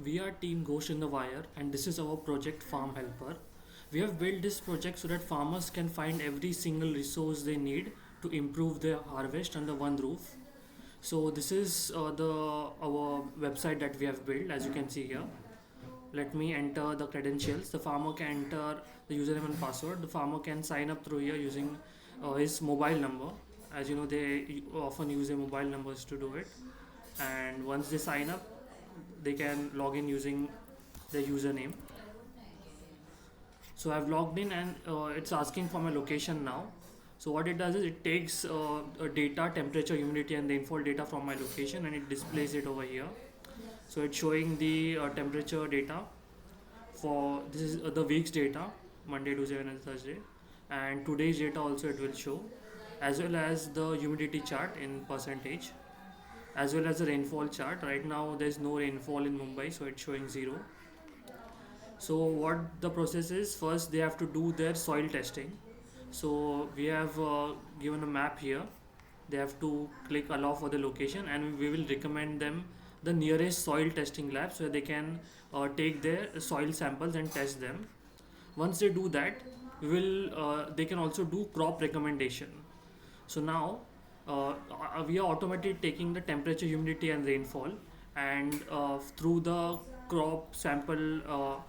We are Team Ghost in the Wire, and this is our project Farm Helper. We have built this project so that farmers can find every single resource they need to improve their harvest under one roof. So this is the our website that we have built, as you can see here. Let me enter the credentials. The farmer can enter the username and password. The farmer can sign up through here using his mobile number. As you know, they often use their mobile numbers to do it. And once they sign up, they can log in using their username. So I've logged in and it's asking for my location now. So what it does is it takes data, temperature, humidity, and rainfall data from my location and it displays it over here. So it's showing the temperature data for this is the week's data, Monday, Tuesday, Wednesday, Thursday, and today's data also it will show, as well as the humidity chart in percentage, as well as the rainfall chart. Right now there's no rainfall in Mumbai, so it's showing 0. So what the process is, first they have to do their soil testing. So we have given a map here. They have to click allow for the location, and we will recommend them the nearest soil testing lab so they can take their soil samples and test them. Once they do that, they can also do crop recommendation. So now we are automatically taking the temperature, humidity, and rainfall, and through the crop sample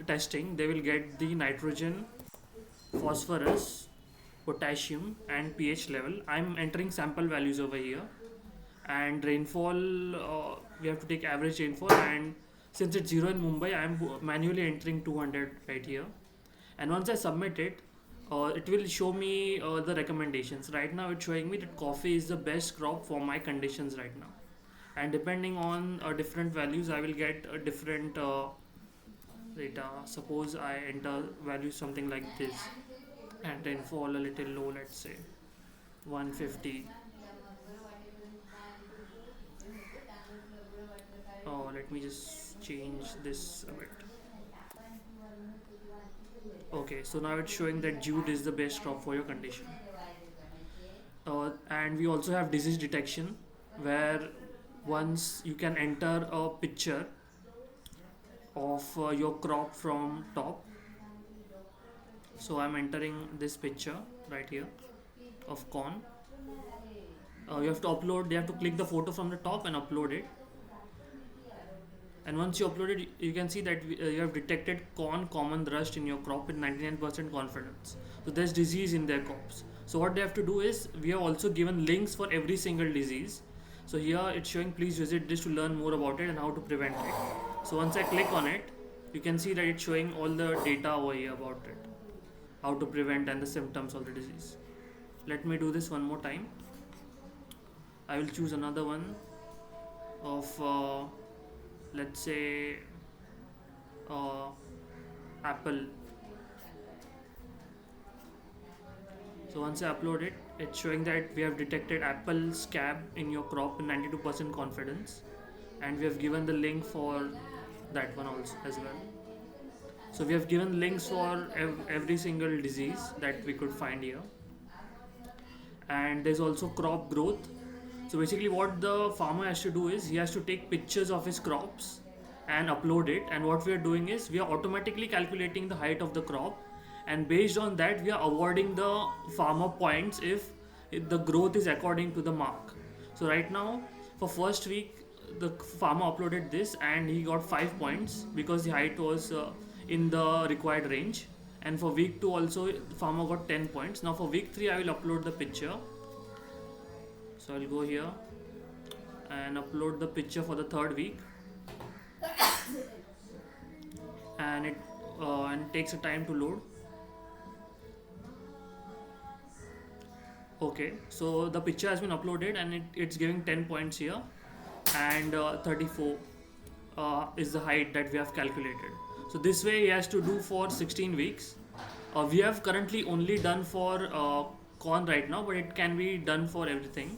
testing, they will get the nitrogen, phosphorus, potassium, and pH level. I'm entering sample values over here, and rainfall. We have to take average rainfall, and since it's 0 in Mumbai, I'm manually entering 200 right here. And once I submit it will show me the recommendations. Right now it's showing me that coffee is the best crop for my conditions right now, and depending on different values I will get a different data. Suppose I enter values something like this and then fall a little low, let's say 150. Let me just change this a bit. Okay, so now it's showing that jute is the best crop for your condition. And we also have disease detection, where once you can enter a picture of your crop from top. So I'm entering this picture right here of corn. You have to upload, they have to click the photo from the top and upload it. And once you upload it, you can see that you have detected corn common rust in your crop with 99% confidence. So there's disease in their crops. So what they have to do is, we have also given links for every single disease. So here it's showing please visit this to learn more about it and how to prevent it. So once I click on it, you can see that it's showing all the data over here about it, how to prevent and the symptoms of the disease. Let me do this one more time. I will choose another one of let's say apple. So once I upload it, it's showing that we have detected apple scab in your crop with 92% confidence, and we have given the link for that one also as well. So we have given links for every single disease that we could find here. And there's also crop growth. So basically what the farmer has to do is, he has to take pictures of his crops and upload it, and what we are doing is, we are automatically calculating the height of the crop, and based on that we are awarding the farmer points if the growth is according to the mark. So right now for first week the farmer uploaded this and he got 5 points because the height was in the required range, and for week 2 also the farmer got 10 points. Now for week 3 I will upload the picture. So I'll go here and upload the picture for the third week, and it takes a time to load. Okay, so the picture has been uploaded and it's giving 10 points here, and 34 is the height that we have calculated. So this way he has to do for 16 weeks. We have currently only done for corn right now, but it can be done for everything.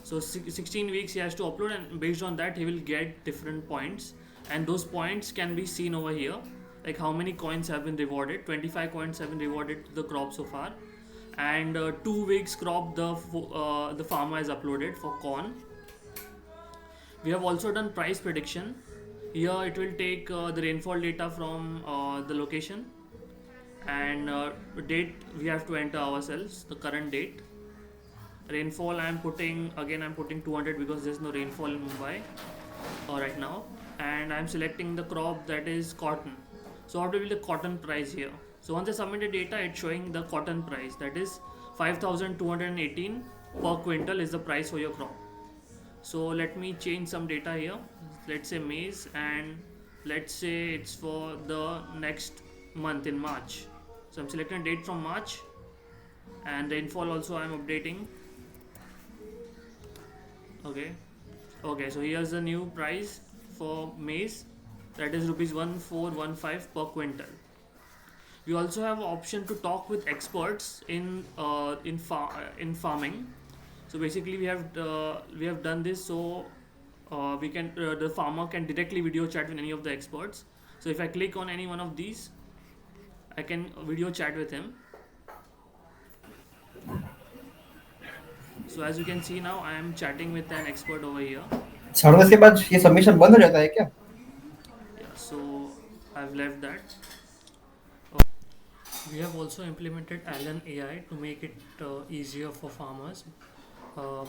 So 16 weeks he has to upload, and based on that he will get different points, and those points can be seen over here, like how many coins have been rewarded. 25 coins have been rewarded to the crop so far, and 2 weeks crop the farmer has uploaded for corn. We have also done price prediction. Here it will take the rainfall data from the location, and date we have to enter ourselves, the current date. Rainfall I'm putting 200 because there's no rainfall in Mumbai right now, and I'm selecting the crop that is cotton. So what will be the cotton price here? So once I submit the data, it's showing the cotton price, that is 5218 per quintal is the price for your crop. So let me change some data here. Let's say maize, and let's say it's for the next month in March. So I'm selecting a date from March, and rainfall also I'm updating. Okay. Okay, so here's the new price for maize, that is rupees 1415 per quintal. We also have option to talk with experts in farming. So basically we have done this so we can the farmer can directly video chat with any of the experts. So if I click on any one of these, I can video chat with him. So as you can see now, I am chatting with an expert over here. 10 के बाद ये submission बंद हो जाता है क्या? Yeah, so I've left that. We have also implemented Alan AI to make it easier for farmers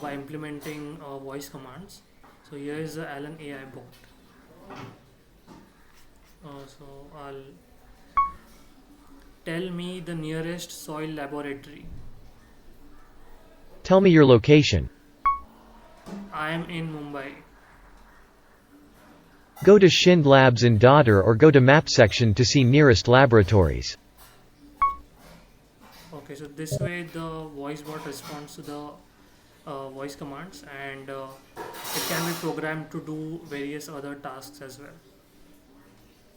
by implementing voice commands. So here is the Alan AI bot. So I'll tell me the nearest soil laboratory. Tell me your location. I am in Mumbai. Go to Shind Labs in Dadar or go to map section to see nearest laboratories. Okay, so this way the voice bot responds to the voice commands, and it can be programmed to do various other tasks as well.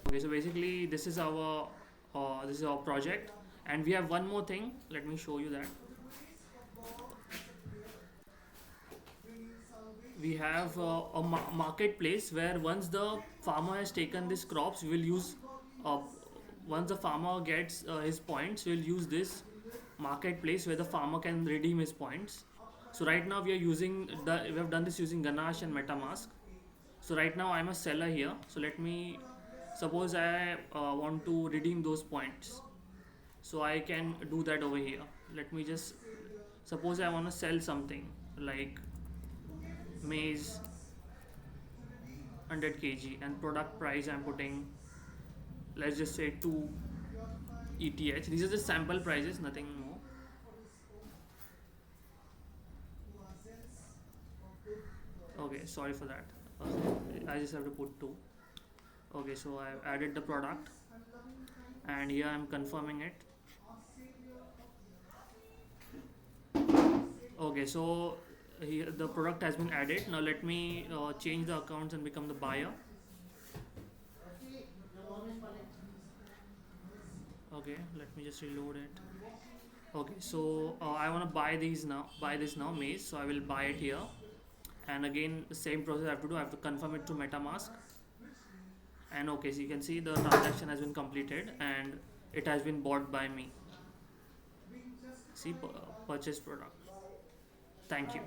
Okay, so basically this is our project, and we have one more thing. Let me show you that. We have a marketplace where once the farmer has taken these crops, we will use uh, once the farmer gets his points, we'll use this marketplace where the farmer can redeem his points. So right now we have done this using Ganache and MetaMask. So right now I'm a seller here. So let me suppose I want to redeem those points. So I can do that over here. Let me just suppose I want to sell something like maize 100 kg, and product price I'm putting, let's just say 2 ETH. These are the sample prices, nothing more. Okay, sorry for that. I just have to put 2. Okay, so I've added the product, and here I'm confirming it. Okay, so here the product has been added. Now let me change the accounts and become the buyer. Okay, let me just reload it. Okay, so I want to buy this now, maize. So I will buy it here, and again the same process I have to do. I have to confirm it to MetaMask, and okay, so you can see the transaction has been completed and it has been bought by me. See, purchase product. Thank you.